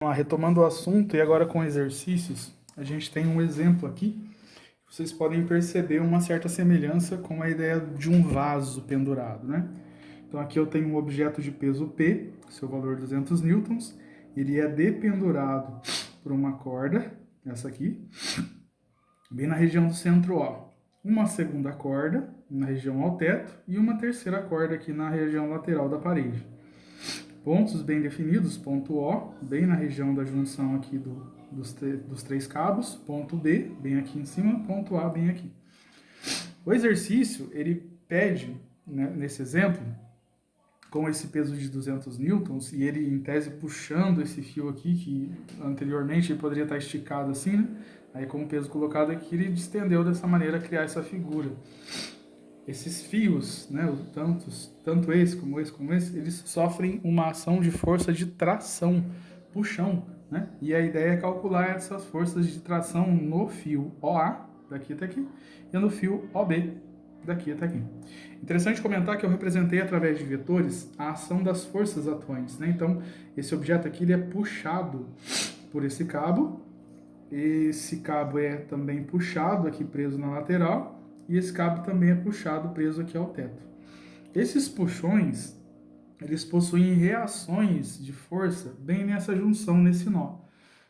Retomando o assunto e agora com exercícios, a gente tem um exemplo aqui. Vocês podem perceber uma certa semelhança com a ideia de um vaso pendurado, né? Então aqui eu tenho um objeto de peso P, seu valor 200 newtons, ele é dependurado por uma corda, essa aqui, bem na região do centro O. Uma segunda corda na região ao teto e uma terceira corda aqui na região lateral da parede. Pontos bem definidos, ponto O, bem na região da junção aqui dos três cabos, ponto B, bem aqui em cima, ponto A, bem aqui. O exercício, ele pede, né, nesse exemplo, com esse peso de 200 newtons, e ele, em tese, puxando esse fio aqui, que anteriormente ele poderia estar esticado assim, né? Aí, com o peso colocado aqui, ele estendeu dessa maneira, criar essa figura. Esses fios, né, tanto esse como esse, eles sofrem uma ação de força de tração, puxão, né? E a ideia é calcular essas forças de tração no fio OA, daqui até aqui, e no fio OB, daqui até aqui. Interessante comentar que eu representei através de vetores a ação das forças atuantes, né? Então, esse objeto aqui ele é puxado por esse cabo é também puxado aqui preso na lateral, e esse cabo também é puxado, preso aqui ao teto. Esses puxões, eles possuem reações de força bem nessa junção, nesse nó,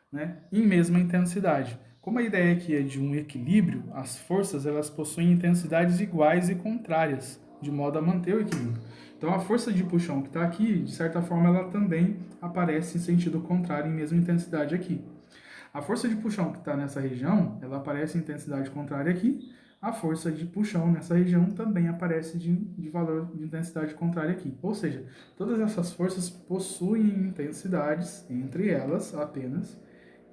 né? Em mesma intensidade. Como a ideia aqui é de um equilíbrio, as forças elas possuem intensidades iguais e contrárias, de modo a manter o equilíbrio. Então a força de puxão que está aqui, de certa forma, ela também aparece em sentido contrário, em mesma intensidade aqui. A força de puxão que está nessa região, ela aparece em intensidade contrária aqui. A força de puxão nessa região também aparece de valor de intensidade contrária aqui. Ou seja, todas essas forças possuem intensidades, entre elas apenas,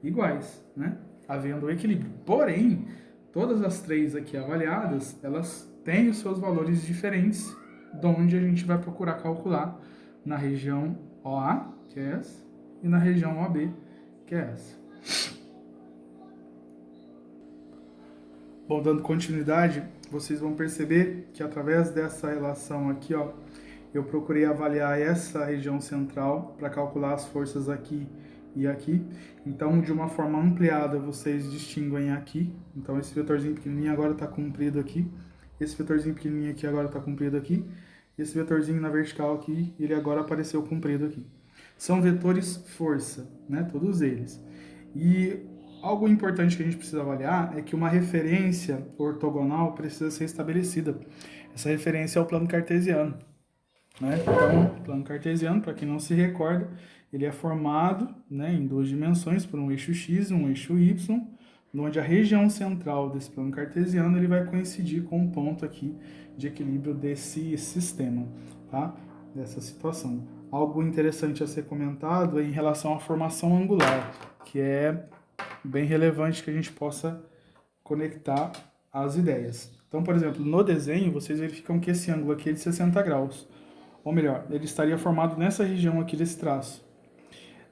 iguais, né? Havendo equilíbrio. Porém, todas as três aqui avaliadas, elas têm os seus valores diferentes, de onde a gente vai procurar calcular na região OA, que é essa, e na região OB, que é essa. Bom, dando continuidade, vocês vão perceber que através dessa relação aqui, ó, eu procurei avaliar essa região central para calcular as forças aqui e aqui. Então, de uma forma ampliada, vocês distinguem aqui. Então, esse vetorzinho pequenininho agora está comprido aqui. Esse vetorzinho pequenininho aqui agora está comprido aqui. Esse vetorzinho na vertical aqui, ele agora apareceu comprido aqui. São vetores força, né? Todos eles. E algo importante que a gente precisa avaliar é que uma referência ortogonal precisa ser estabelecida. Essa referência é o plano cartesiano, né? Então, o plano cartesiano, para quem não se recorda, ele é formado, né, em duas dimensões, por um eixo x e um eixo y, onde a região central desse plano cartesiano ele vai coincidir com o ponto aqui de equilíbrio desse sistema, tá? Dessa situação. Algo interessante a ser comentado é em relação à formação angular, que é bem relevante que a gente possa conectar as ideias. Então, por exemplo, no desenho, vocês verificam que esse ângulo aqui é de 60 graus. Ou melhor, ele estaria formado nessa região aqui desse traço.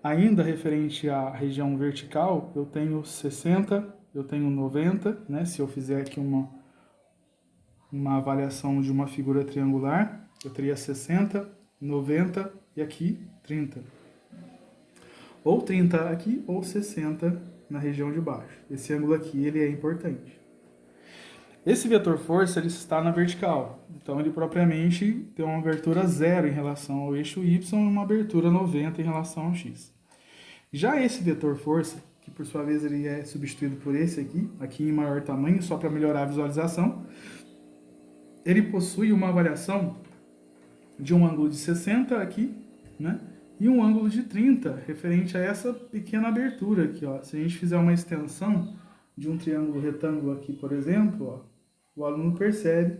Ainda referente à região vertical, eu tenho 60, eu tenho 90, né? Se eu fizer aqui uma avaliação de uma figura triangular, eu teria 60, 90 e aqui 30. Ou 30 aqui, ou 60 na região de baixo. Esse ângulo aqui, ele é importante. Esse vetor força, ele está na vertical. Então, ele propriamente tem uma abertura 0 em relação ao eixo y e uma abertura 90 em relação ao x. Já esse vetor força, que por sua vez ele é substituído por esse aqui em maior tamanho, só para melhorar a visualização, ele possui uma variação de um ângulo de 60 aqui, né? E um ângulo de 30, referente a essa pequena abertura aqui, ó. Se a gente fizer uma extensão de um triângulo retângulo aqui, por exemplo, ó, o aluno percebe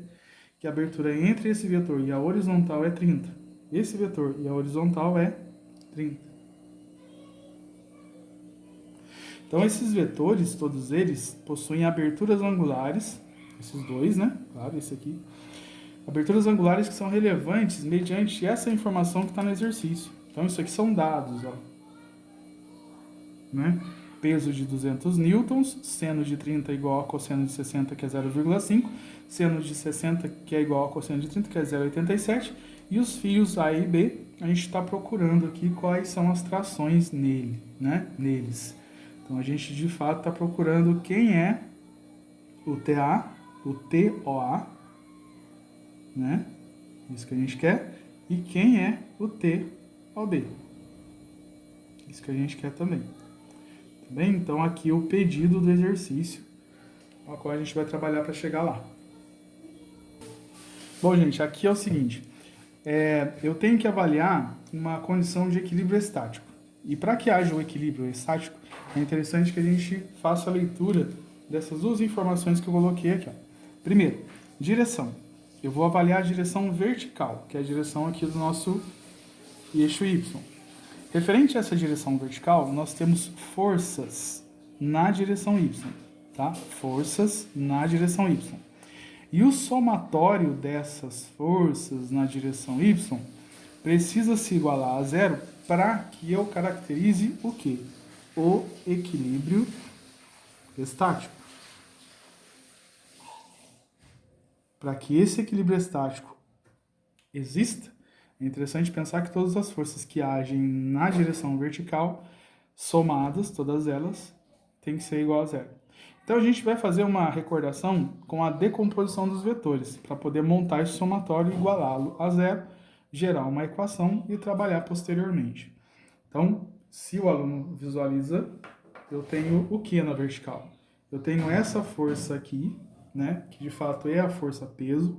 que a abertura entre esse vetor e a horizontal é 30. Esse vetor e a horizontal é 30. Então, esses vetores, todos eles, possuem aberturas angulares, esses dois, né? Claro, esse aqui. Aberturas angulares que são relevantes mediante essa informação que está no exercício. Então, isso aqui são dados, ó. Né? Peso de 200 newtons, seno de 30 igual a cosseno de 60, que é 0,5, seno de 60, que é igual a cosseno de 30, que é 0,87, e os fios A e B a gente está procurando aqui quais são as trações nele, né? Neles. Então a gente de fato está procurando quem é o TA, o TOA, né? Isso que a gente quer. E quem é o TOB. Isso que a gente quer também. Tá bem? Então aqui o pedido do exercício, ao qual a gente vai trabalhar para chegar lá. Bom, gente, aqui é o seguinte. Eu tenho que avaliar uma condição de equilíbrio estático. E para que haja o equilíbrio estático, é interessante que a gente faça a leitura dessas duas informações que eu coloquei aqui. Ó. Primeiro, direção. Eu vou avaliar a direção vertical, que é a direção aqui do nosso eixo Y. Referente a essa direção vertical, nós temos forças na direção Y, tá? Forças na direção Y. E o somatório dessas forças na direção Y precisa se igualar a zero para que eu caracterize o quê? O equilíbrio estático. Para que esse equilíbrio estático exista, é interessante pensar que todas as forças que agem na direção vertical, somadas, todas elas, têm que ser igual a zero. Então a gente vai fazer uma recordação com a decomposição dos vetores, para poder montar esse somatório e igualá-lo a zero, gerar uma equação e trabalhar posteriormente. Então, se o aluno visualiza, eu tenho o que na vertical? Eu tenho essa força aqui, né, que de fato é a força peso.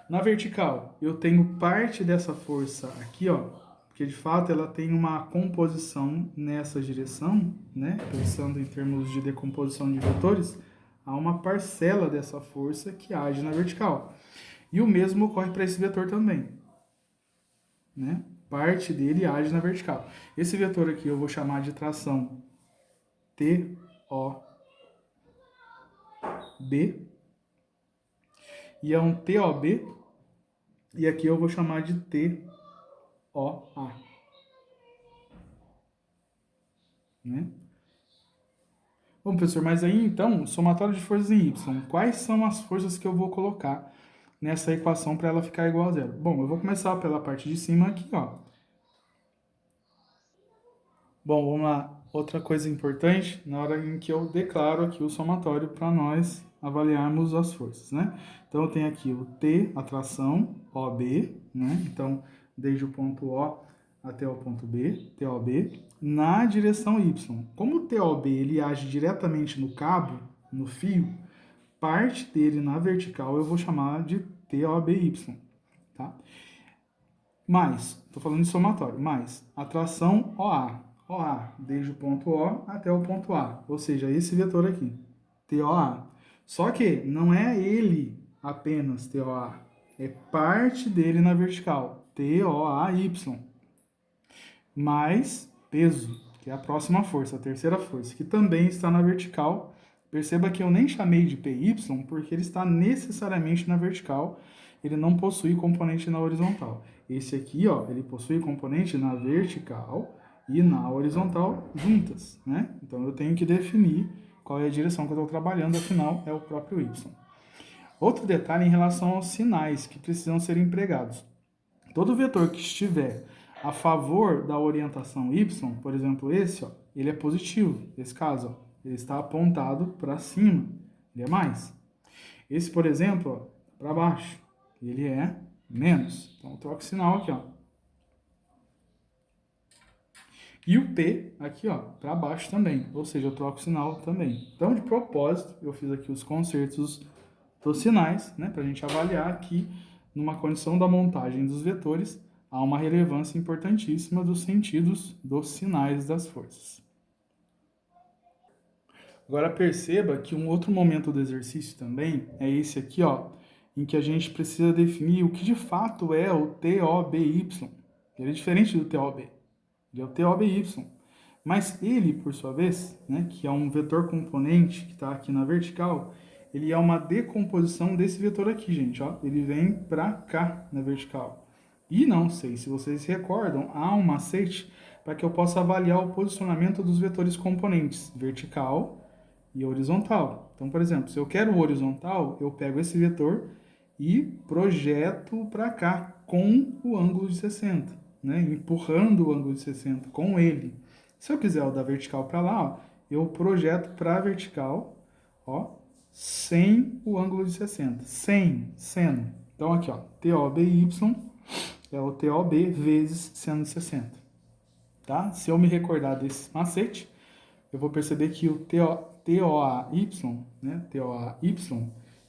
Na vertical, eu tenho parte dessa força aqui, ó, porque de fato ela tem uma composição nessa direção, né? Pensando em termos de decomposição de vetores, há uma parcela dessa força que age na vertical. E o mesmo ocorre para esse vetor também, né? Parte dele age na vertical. Esse vetor aqui eu vou chamar de tração TOB, e é um TOB, e aqui eu vou chamar de TOA. Né? Bom, professor, mas aí então, somatório de forças em Y, quais são as forças que eu vou colocar nessa equação para ela ficar igual a zero? Bom, eu vou começar pela parte de cima aqui, ó. Bom, vamos lá. Outra coisa importante, na hora em que eu declaro aqui o somatório para nós avaliarmos as forças, né? Então, eu tenho aqui o T, a tração, OB, né? Então, desde o ponto O até o ponto B, TOB, na direção Y. Como o TOB ele age diretamente no cabo, no fio, parte dele na vertical eu vou chamar de TOBY, tá? Mais, estou falando de somatório, mais a tração OA. OA, desde o ponto O até o ponto A, ou seja, esse vetor aqui, TOA. Só que não é ele apenas TOA, é parte dele na vertical, TOAY, mais peso, que é a próxima força, a terceira força, que também está na vertical. Perceba que eu nem chamei de PY, porque ele está necessariamente na vertical, ele não possui componente na horizontal. Esse aqui, ó, ele possui componente na vertical e na horizontal juntas, né? Então eu tenho que definir qual é a direção que eu estou trabalhando, afinal é o próprio Y. Outro detalhe em relação aos sinais que precisam ser empregados. Todo vetor que estiver a favor da orientação Y, por exemplo esse, ó, ele é positivo, esse caso, ó, ele está apontado para cima, ele é mais. Esse, por exemplo, para baixo, ele é menos. Então eu troco o sinal aqui, ó. E o P aqui, ó, para baixo também, ou seja, eu troco o sinal também. Então, de propósito, eu fiz aqui os concertos dos sinais, né, para a gente avaliar que numa condição da montagem dos vetores há uma relevância importantíssima dos sentidos dos sinais das forças. Agora perceba que um outro momento do exercício também é esse aqui, ó, em que a gente precisa definir o que de fato é o TOBY. Ele é diferente do TOB. Ele é o TOBY. Mas ele, por sua vez, né, que é um vetor componente que está aqui na vertical, ele é uma decomposição desse vetor aqui, gente. Ó. Ele vem para cá na vertical. E não sei se vocês se recordam, há um macete para que eu possa avaliar o posicionamento dos vetores componentes, vertical e horizontal. Então, por exemplo, se eu quero o horizontal, eu pego esse vetor e projeto para cá com o ângulo de 60, né? Empurrando o ângulo de 60 com ele. Se eu quiser o da vertical para lá, ó, eu projeto para a vertical, ó, sem o ângulo de 60, sem seno. Então aqui, ó, TOBY é o TOB vezes seno de 60, tá? Se eu me recordar desse macete, eu vou perceber que o TOAY, né, TOAY,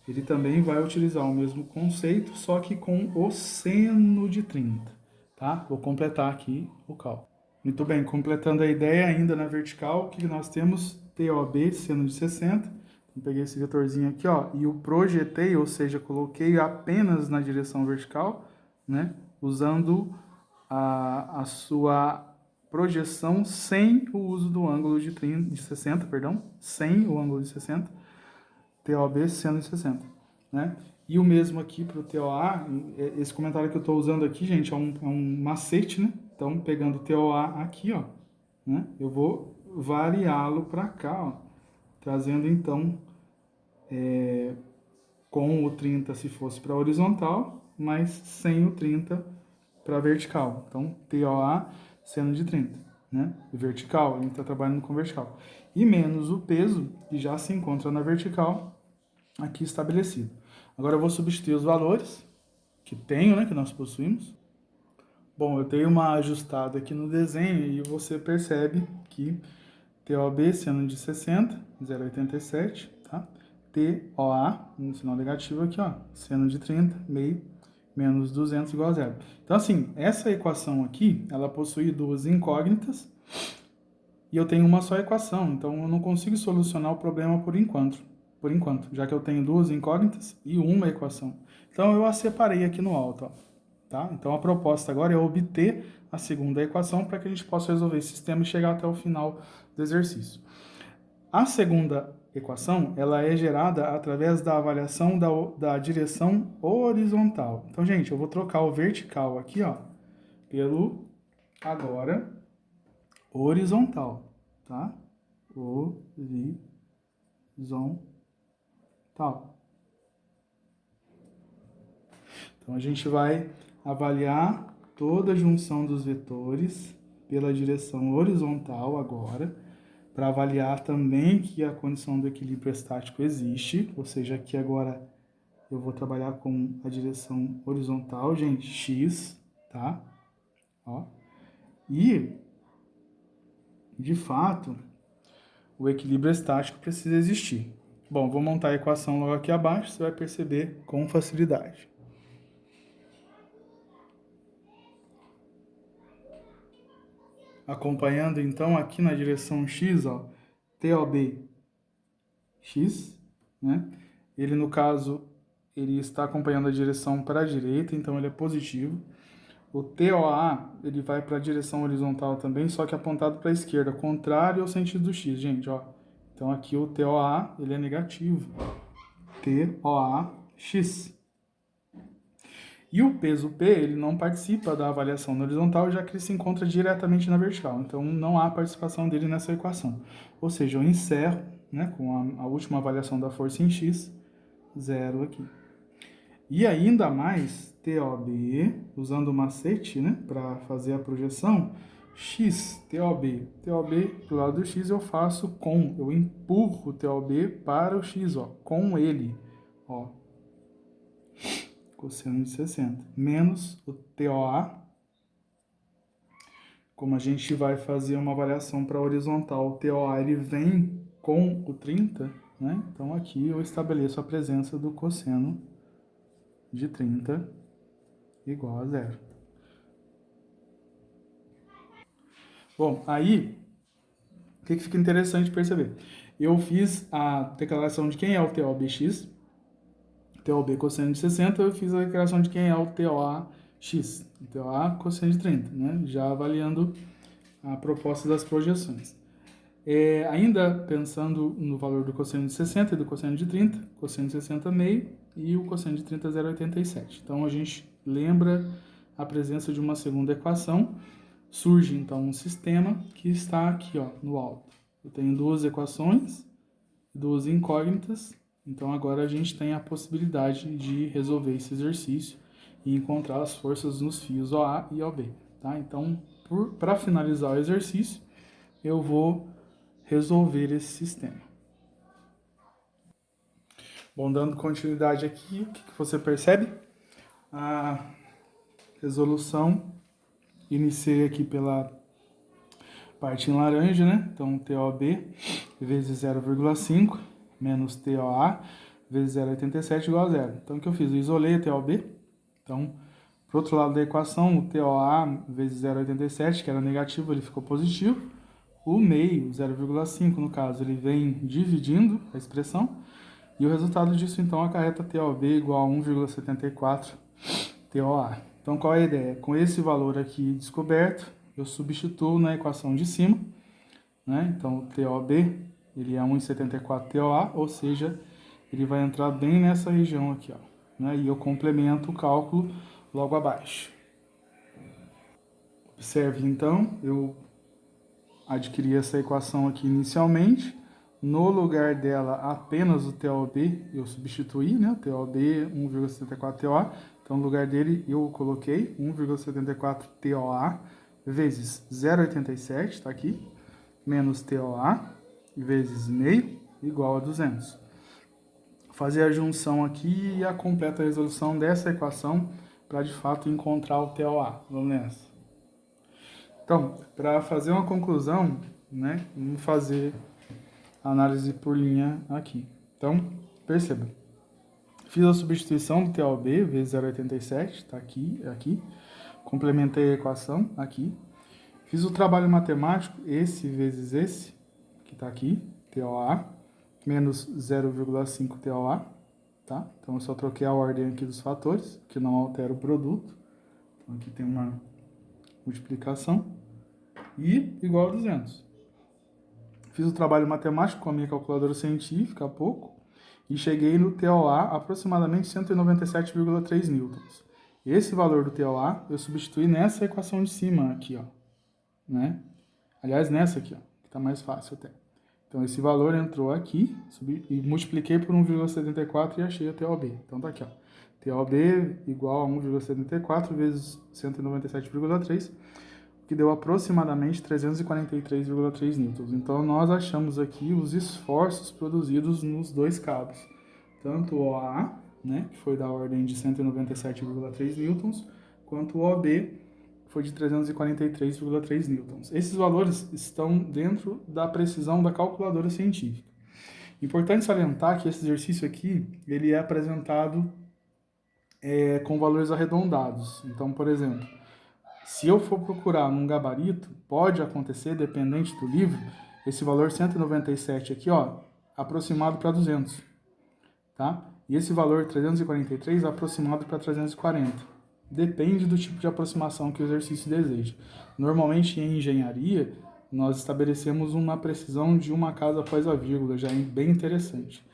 ele também vai utilizar o mesmo conceito, só que com o seno de 30, tá? Vou completar aqui o cálculo. Muito bem, completando a ideia ainda na vertical, o que nós temos? TOB, seno de 60. Então, peguei esse vetorzinho aqui, ó, e o projetei, ou seja, coloquei apenas na direção vertical, né? Usando a sua projeção sem o uso do ângulo de 60, perdão, sem o ângulo de 60, TOB sendo de 60, né? E o mesmo aqui para o TOA, esse comentário que eu estou usando aqui, gente, é um macete, né? Então, pegando o TOA aqui, ó, né? Eu vou variá-lo para cá, ó, trazendo então com o 30 se fosse para horizontal, mas sem o 30 para vertical. Então, TOA sendo de 30, né? Vertical, a gente está trabalhando com vertical. E menos o peso, que já se encontra na vertical, aqui estabelecido. Agora eu vou substituir os valores que tenho, né, que nós possuímos. Bom, eu tenho uma ajustada aqui no desenho e você percebe que TOB sendo de 60, 0,87, tá? TOA, no sinal negativo aqui, ó, seno de 30, meio, menos 200 igual a zero. Então, assim, essa equação aqui, ela possui duas incógnitas e eu tenho uma só equação, então eu não consigo solucionar o problema por enquanto, já que eu tenho duas incógnitas e uma equação. Então, eu a separei aqui no alto, ó, tá? Então, a proposta agora é obter a segunda equação para que a gente possa resolver esse sistema e chegar até o final do exercício. A segunda equação, ela é gerada através da avaliação da direção horizontal. Então, gente, eu vou trocar o vertical aqui, ó, pelo, agora, horizontal, tá? Horizontal. Então, a gente vai avaliar toda a junção dos vetores pela direção horizontal agora, para avaliar também que a condição do equilíbrio estático existe, ou seja, aqui agora eu vou trabalhar com a direção horizontal, gente, x, tá? Ó. E, de fato, o equilíbrio estático precisa existir. Bom, vou montar a equação logo aqui abaixo, você vai perceber com facilidade. Acompanhando, então, aqui na direção x, ó, TOB x, né? Ele, no caso, ele está acompanhando a direção para a direita, então ele é positivo. O TOA, ele vai para a direção horizontal também, só que apontado para a esquerda, contrário ao sentido do x, gente, ó. Então aqui o TOA, ele é negativo. TOA x. E o peso P, ele não participa da avaliação na horizontal, já que ele se encontra diretamente na vertical. Então não há participação dele nessa equação. Ou seja, eu encerro, né, com a última avaliação da força em x, zero aqui. E ainda mais, TOB, usando o macete, né, para fazer a projeção, x, TOB. TOB do lado do x eu faço com, eu empurro o TOB para o x, ó, com ele, ó, cosseno de 60, menos o TOA, como a gente vai fazer uma avaliação para horizontal, o TOA ele vem com o 30, né, então aqui eu estabeleço a presença do cosseno de 30 igual a zero. Bom, aí, o que fica interessante perceber? Eu fiz a declaração de quem é o TOBX, TOB cosseno de 60, eu fiz a declaração de quem é o TOAX, o TOA cosseno de 30, né? Já avaliando a proposta das projeções. Ainda pensando no valor do cosseno de 60 e do cosseno de 30, cosseno de 60 meio e o cosseno de 30 0,87. Então a gente lembra a presença de uma segunda equação, surge então um sistema que está aqui, ó, no alto. Eu tenho duas equações, duas incógnitas Então agora a gente tem a possibilidade de resolver esse exercício e encontrar as forças nos fios OA e OB, tá? Então, para finalizar o exercício, eu vou resolver esse sistema. Bom, dando continuidade aqui, o que você percebe? A resolução, iniciei aqui pela parte em laranja, né? Então, TOB vezes 0,5 menos TOA vezes 0,87 igual a zero. Então, o que eu fiz? Eu isolei a TOB. Então, para o outro lado da equação, o TOA vezes 0,87, que era negativo, ele ficou positivo. O meio, 0,5 no caso, ele vem dividindo a expressão. E o resultado disso, então, acarreta TOB igual a 1,74 TOA. Então, qual é a ideia? Com esse valor aqui descoberto, eu substituo na equação de cima, né? Então, o TOB, ele é 1,74 TOA, ou seja, ele vai entrar bem nessa região aqui, ó, né? E eu complemento o cálculo logo abaixo. Observe, então, eu adquiri essa equação aqui inicialmente. No lugar dela, apenas o TOB eu substituí, né? O TOB 1,74 TOA. Então, no lugar dele, eu coloquei 1,74 TOA vezes 0,87, tá aqui, menos TOA vezes meio, igual a 200. Fazer a junção aqui e a completa resolução dessa equação para, de fato, encontrar o TOA. Vamos nessa. Então, para fazer uma conclusão, né, vamos fazer a análise por linha aqui. Então, perceba. Fiz a substituição do TOB vezes 0,87, está aqui. Complementei a equação aqui. Fiz o trabalho matemático, esse vezes esse, que está aqui, TOA, menos 0,5 TOA, tá? Então, eu só troquei a ordem aqui dos fatores, que não altera o produto. Então, aqui tem uma multiplicação. E igual a 200. Fiz o trabalho matemático com a minha calculadora científica há pouco e cheguei no TOA aproximadamente 197,3 newtons. Esse valor do TOA eu substituí nessa equação de cima aqui, ó, né? Aliás, nessa aqui, ó, que tá mais fácil até. Então, esse valor entrou aqui e multipliquei por 1,74 e achei a TOB. Então, tá aqui, ó. TOB igual a 1,74 vezes 197,3, que deu aproximadamente 343,3 newtons. Então, nós achamos aqui os esforços produzidos nos dois cabos. Tanto o OA, né, que foi da ordem de 197,3 newtons, quanto o OB, que foi de 343,3 newtons. Esses valores estão dentro da precisão da calculadora científica. Importante salientar que esse exercício aqui, ele é apresentado com valores arredondados. Então, por exemplo, se eu for procurar num gabarito, pode acontecer, dependente do livro, esse valor 197 aqui, ó, aproximado para 200, tá? E esse valor 343 aproximado para 340. Depende do tipo de aproximação que o exercício deseja. Normalmente, em engenharia, nós estabelecemos uma precisão de uma casa após a vírgula, já é bem interessante,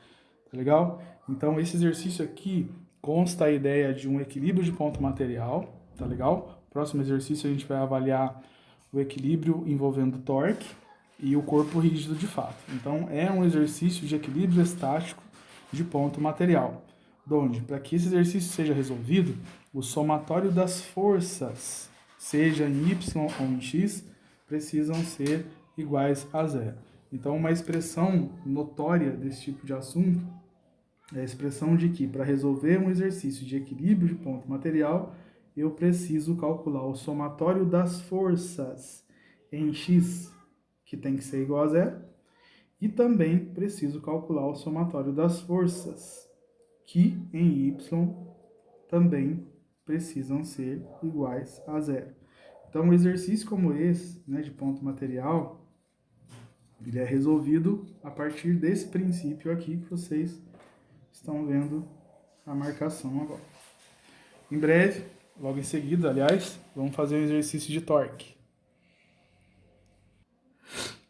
tá legal? Então, esse exercício aqui consta a ideia de um equilíbrio de ponto material, tá legal? Próximo exercício a gente vai avaliar o equilíbrio envolvendo torque e o corpo rígido de fato. Então, é um exercício de equilíbrio estático de ponto material, onde, para que esse exercício seja resolvido, o somatório das forças, seja em Y ou em X, precisam ser iguais a zero. Então, uma expressão notória desse tipo de assunto é a expressão de que, para resolver um exercício de equilíbrio de ponto material, eu preciso calcular o somatório das forças em X, que tem que ser igual a zero, e também preciso calcular o somatório das forças, que em Y também precisam ser iguais a zero. Então, um exercício como esse, né, de ponto material, ele é resolvido a partir desse princípio aqui que vocês estão vendo a marcação agora. Em breve, logo em seguida, aliás, vamos fazer um exercício de torque.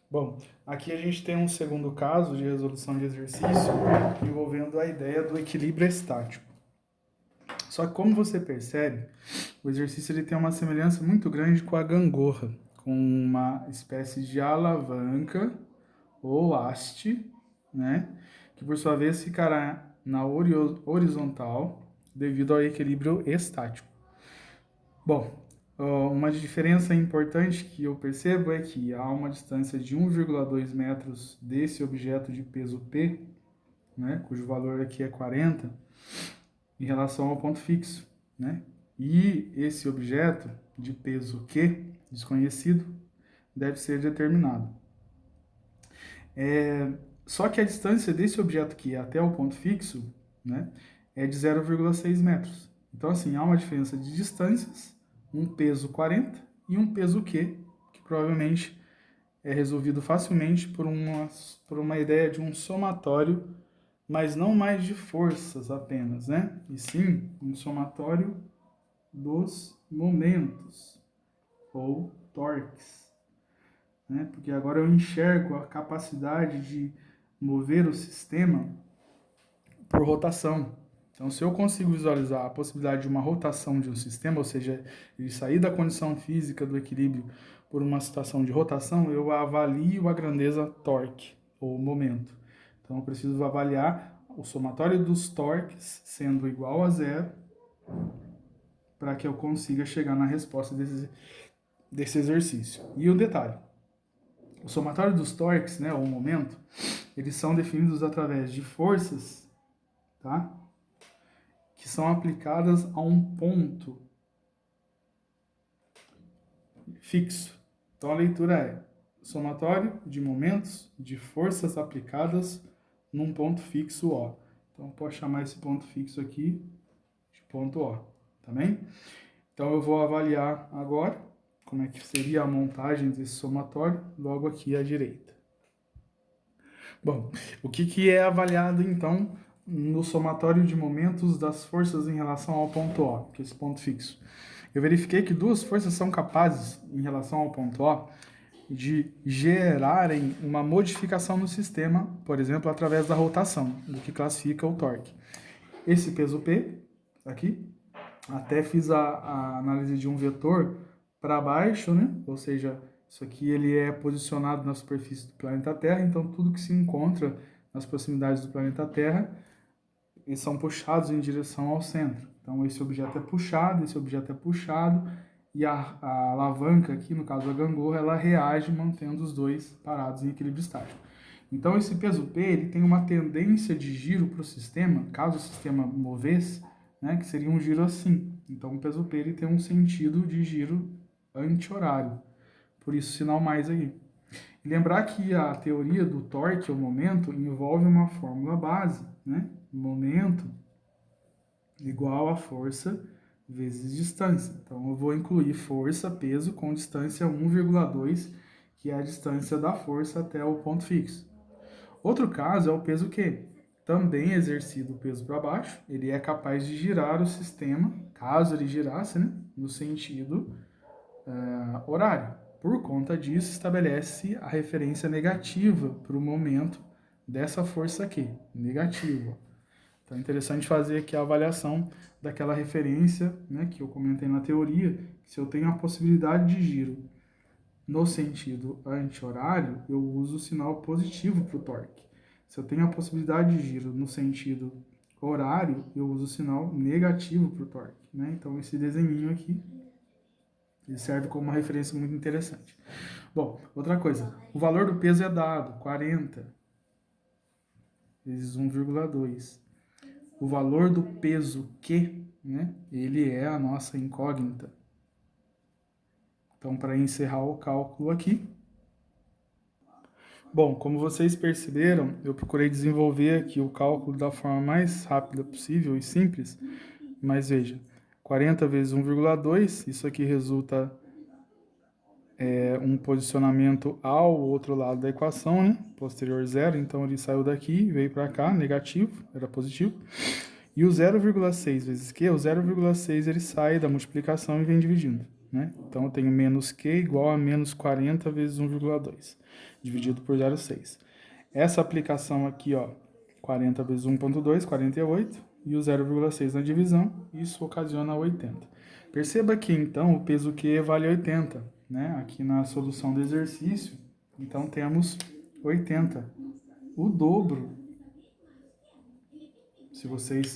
Bom, aqui a gente tem um segundo caso de resolução de exercício envolvendo a ideia do equilíbrio estático. Só que, como você percebe, o exercício ele tem uma semelhança muito grande com a gangorra, com uma espécie de alavanca ou haste, né, que por sua vez ficará na horizontal devido ao equilíbrio estático. Bom, uma diferença importante que eu percebo é que há uma distância de 1,2 metros desse objeto de peso P, né, cujo valor aqui é 40, em relação ao ponto fixo, né? E esse objeto de peso Q, desconhecido, deve ser determinado. Só que a distância desse objeto Q até o ponto fixo, né, é de 0,6 metros. Então, assim, há uma diferença de distâncias, um peso 40 e um peso Q, que provavelmente é resolvido facilmente por uma ideia de um somatório, mas não mais de forças apenas, né? E sim um somatório dos momentos, ou torques, né? Porque agora eu enxergo a capacidade de mover o sistema por rotação. Então, se eu consigo visualizar a possibilidade de uma rotação de um sistema, ou seja, ele sair da condição física do equilíbrio por uma situação de rotação, eu avalio a grandeza torque, ou momento. Então, eu preciso avaliar o somatório dos torques sendo igual a zero para que eu consiga chegar na resposta desse exercício. E o detalhe, o somatório dos torques, né, ou momento, eles são definidos através de forças, tá? Que são aplicadas a um ponto fixo. Então a leitura é somatório de momentos de forças aplicadas num ponto fixo O. Então posso chamar esse ponto fixo aqui de ponto O, tá bem? Então eu vou avaliar agora como é que seria a montagem desse somatório logo aqui à direita. Bom, o que é avaliado então no somatório de momentos das forças em relação ao ponto O, que é esse ponto fixo? Eu verifiquei que duas forças são capazes, em relação ao ponto O, de gerarem uma modificação no sistema, por exemplo, através da rotação, do que classifica o torque. Esse peso P, aqui, até fiz a análise de um vetor para baixo, né? Ou seja, isso aqui ele é posicionado na superfície do planeta Terra, então tudo que se encontra nas proximidades do planeta Terra, eles são puxados em direção ao centro. Então esse objeto é puxado, esse objeto é puxado, e a alavanca aqui, no caso a gangorra, ela reage mantendo os dois parados em equilíbrio estático. Então esse peso P ele tem uma tendência de giro para o sistema, caso o sistema movesse, né, que seria um giro assim. Então o peso P ele tem um sentido de giro anti-horário, por isso sinal mais aí. E lembrar que a teoria do torque, ou momento, envolve uma fórmula base, né? Momento igual a força vezes distância. Então eu vou incluir força, peso com distância 1,2, que é a distância da força até o ponto fixo. Outro caso é o peso Q. Também exercido o peso para baixo, ele é capaz de girar o sistema, caso ele girasse, né, no sentido horário. Por conta disso, estabelece a referência negativa para o momento dessa força aqui, negativa. Então é interessante fazer aqui a avaliação daquela referência, né, que eu comentei na teoria, que se eu tenho a possibilidade de giro no sentido anti-horário, eu uso o sinal positivo para o torque. Se eu tenho a possibilidade de giro no sentido horário, eu uso o sinal negativo para o torque. Né? Então esse desenho aqui ele serve como uma referência muito interessante. Bom, outra coisa, o valor do peso é dado, 40 vezes 1,2. O valor do peso Q, né, ele é a nossa incógnita. Então, para encerrar o cálculo aqui. Bom, como vocês perceberam, eu procurei desenvolver aqui o cálculo da forma mais rápida possível e simples, mas veja, 40 vezes 1,2, isso aqui resulta um posicionamento ao outro lado da equação, né? Posterior zero, então ele saiu daqui, veio para cá, negativo, era positivo. E o 0,6 vezes Q, o 0,6 ele sai da multiplicação e vem dividindo, né? Então eu tenho menos Q igual a menos 40 vezes 1,2, dividido por 0,6. Essa aplicação aqui, ó, 40 vezes 1,2, 48, e o 0,6 na divisão, isso ocasiona 80. Perceba que, então, o peso Q vale 80, né? Aqui na solução do exercício, então temos 80, o dobro Se vocês